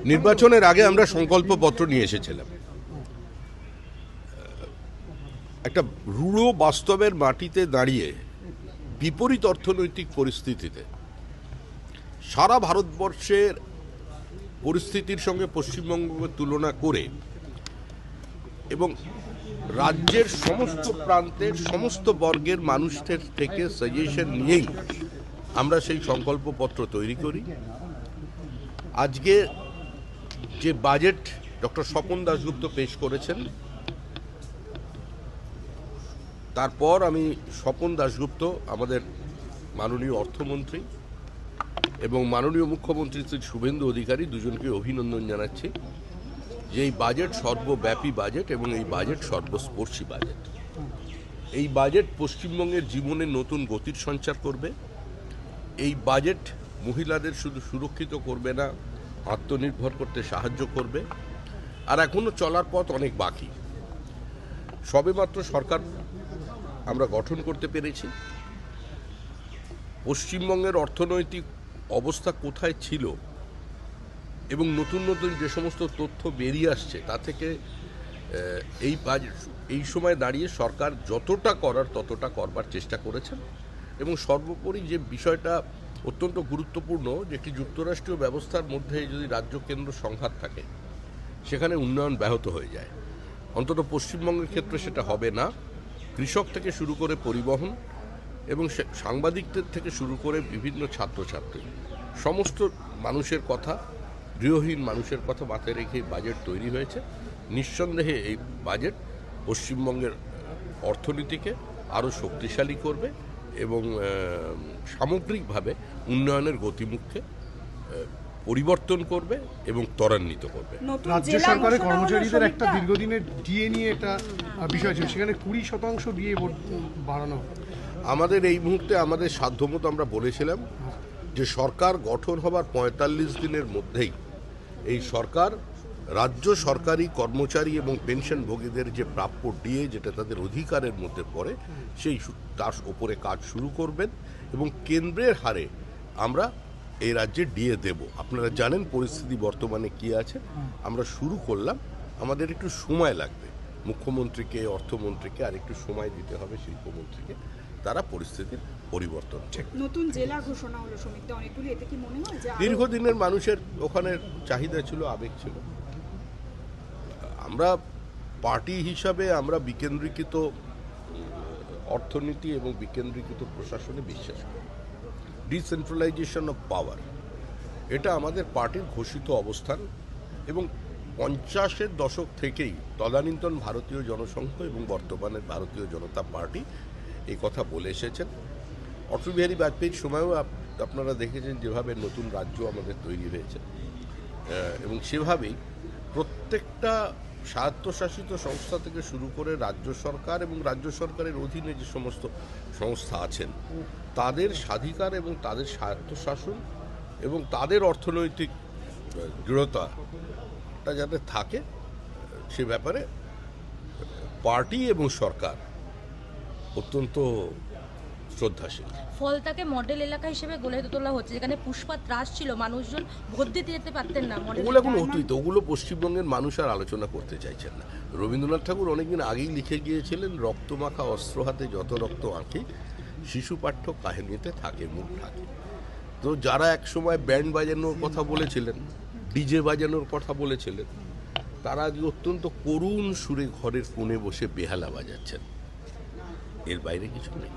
নির্বাচনের আগে আমরা সংকল্পপত্র নিয়ে এসেছিলাম। একটা রূঢ় বাস্তবের মাটিতে দাঁড়িয়ে বিপরীত অর্থনৈতিক পরিস্থিতিতে সারা ভারতবর্ষের পরিস্থিতির সঙ্গে পশ্চিমবঙ্গকে তুলনা করে এবং রাজ্যের সমস্ত প্রান্তের সমস্ত বর্গের মানুষদের থেকে সাজেশন নিয়েই আমরা সেই সংকল্পপত্র তৈরি করি। আজকে যে বাজেট ডক্টর স্বপন দাশগুপ্ত পেশ করেছেন, তারপর আমি স্বপন দাশগুপ্ত আমাদের মাননীয় অর্থমন্ত্রী এবং মাননীয় মুখ্যমন্ত্রী শ্রী শুভেন্দু অধিকারী দুজনকে অভিনন্দন জানাচ্ছি যে এই বাজেট সর্বব্যাপী বাজেট এবং এই বাজেট সর্বস্পর্শী বাজেট। এই বাজেট পশ্চিমবঙ্গের জীবনে নতুন গতির সঞ্চার করবে। এই বাজেট মহিলাদের শুধু সুরক্ষিত করবে না, আত্মনির্ভর করতে সাহায্য করবে। আর এখনো চলার পথ অনেক বাকি। সবেমাত্র সরকার আমরা গঠন করতে পেরেছি। পশ্চিমবঙ্গের অর্থনৈতিক অবস্থা কোথায় ছিল এবং নতুন নতুন যে সমস্ত তথ্য বেরিয়ে আসছে তা থেকে এই সময় দাঁড়িয়ে সরকার যতটা করার ততটা করবার চেষ্টা করেছেন। এবং সর্বোপরি যে বিষয়টা অত্যন্ত গুরুত্বপূর্ণ, যে একটি যুক্তরাষ্ট্রীয় ব্যবস্থার মধ্যে যদি রাজ্য কেন্দ্র সংঘাত থাকে সেখানে উন্নয়ন ব্যাহত হয়ে যায়। অন্তত পশ্চিমবঙ্গের ক্ষেত্রে সেটা হবে না। কৃষক থেকে শুরু করে পরিবহন এবং সাংবাদিকদের থেকে শুরু করে বিভিন্ন ছাত্রছাত্রী সমস্ত মানুষের কথা, গৃহহীন মানুষের কথা মাথায় রেখে বাজেট তৈরি হয়েছে। নিঃসন্দেহে এই বাজেট পশ্চিমবঙ্গের অর্থনীতিকে আরও শক্তিশালী করবে এবং সামগ্রিকভাবে উন্নয়নের গতিমুখকে পরিবর্তন করবে এবং ত্বরান্বিত করবে। রাজ্য সরকারের কর্মচারীদের একটা দীর্ঘদিনের ডিএ নিয়ে একটা বিষয় ছিল, সেখানে 20% ডিএ বাড়ানো। আমাদের এই মুহূর্তে আমাদের সাধ্যমতো আমরা বলেছিলাম যে সরকার গঠন হবার 45 দিনের মধ্যেই এই সরকার রাজ্য সরকারি কর্মচারী এবং পেনশনভোগীদের যে প্রাপ্য ডিএ, যেটা তাদের অধিকারের মধ্যে পড়ে, সেই তার ওপরে কাজ শুরু করবেন এবং কেন্দ্রের হারে আমরা এই রাজ্যে ডিএ দেব। আপনারা জানেন পরিস্থিতি বর্তমানে কি আছে। আমরা শুরু করলাম, আমাদের একটু সময় লাগবে। মুখ্যমন্ত্রীকে, অর্থমন্ত্রীকে আর একটু সময় দিতে হবে, শিল্পমন্ত্রীকে, তারা পরিস্থিতির পরিবর্তন। নতুন জেলা ঘোষণা হলো সমিতি অনেকগুলি, এতে কি মনে হয় যে দীর্ঘদিনের মানুষের ওখানে চাহিদা ছিল, আবেগ ছিল। আমরা পার্টি হিসাবে আমরা বিকেন্দ্রীকৃত অর্থনীতি এবং বিকেন্দ্রীকৃত প্রশাসনে বিশ্বাস করি। ডিসেন্ট্রালাইজেশন অফ পাওয়ার, এটা আমাদের পার্টির ঘোষিত অবস্থান এবং 50-এর দশক থেকেই তদানীন্তন ভারতীয় জনসংঘ এবং বর্তমানের ভারতীয় জনতা পার্টি এই কথা বলে এসেছেন। অটল বিহারী বাজপেয়ীর সময়ও আপনারা দেখেছেন যেভাবে নতুন রাজ্য আমাদের তৈরি হয়েছে এবং সেভাবেই প্রত্যেকটা স্বায়ত্তশাসিত সংস্থা থেকে শুরু করে রাজ্য সরকার এবং রাজ্য সরকারের অধীনে যে সমস্ত সংস্থা আছেন তাদের স্বাধিকার এবং তাদের স্বায়ত্তশাসন এবং তাদের অর্থনৈতিক দৃঢ়তাটা যাতে থাকে সে ব্যাপারে পার্টি এবং সরকার অত্যন্ত শ্রদ্ধাশীল। ফলতাকে মডেল এলাকা হিসেবে গড়ে তোলা হচ্ছে, যেখানে পুষ্পা ত্রাস ছিল, মানুষজন ভোট দিতে যেতে পারতেন না। ওগুলো এখন অতীত, ওগুলো পশ্চিমবঙ্গের মানুষ আর আলোচনা করতে চাইছেন না। রবীন্দ্রনাথ ঠাকুর অনেকদিন আগেই লিখে গিয়েছিলেন, রক্তমাখা অস্ত্র হাতে যত রক্ত আঁকি, শিশু পাঠ্য কাহিনীতে থাকে মুখ ঢাকে। তো যারা একসময় ব্যান্ড বাজানোর কথা বলেছিলেন, ডিজে বাজানোর কথা বলেছিলেন, তারা আজ অত্যন্ত করুণ সুরে ঘরের কোণে বসে বেহালা বাজাচ্ছেন। এর বাইরে কিছু নেই।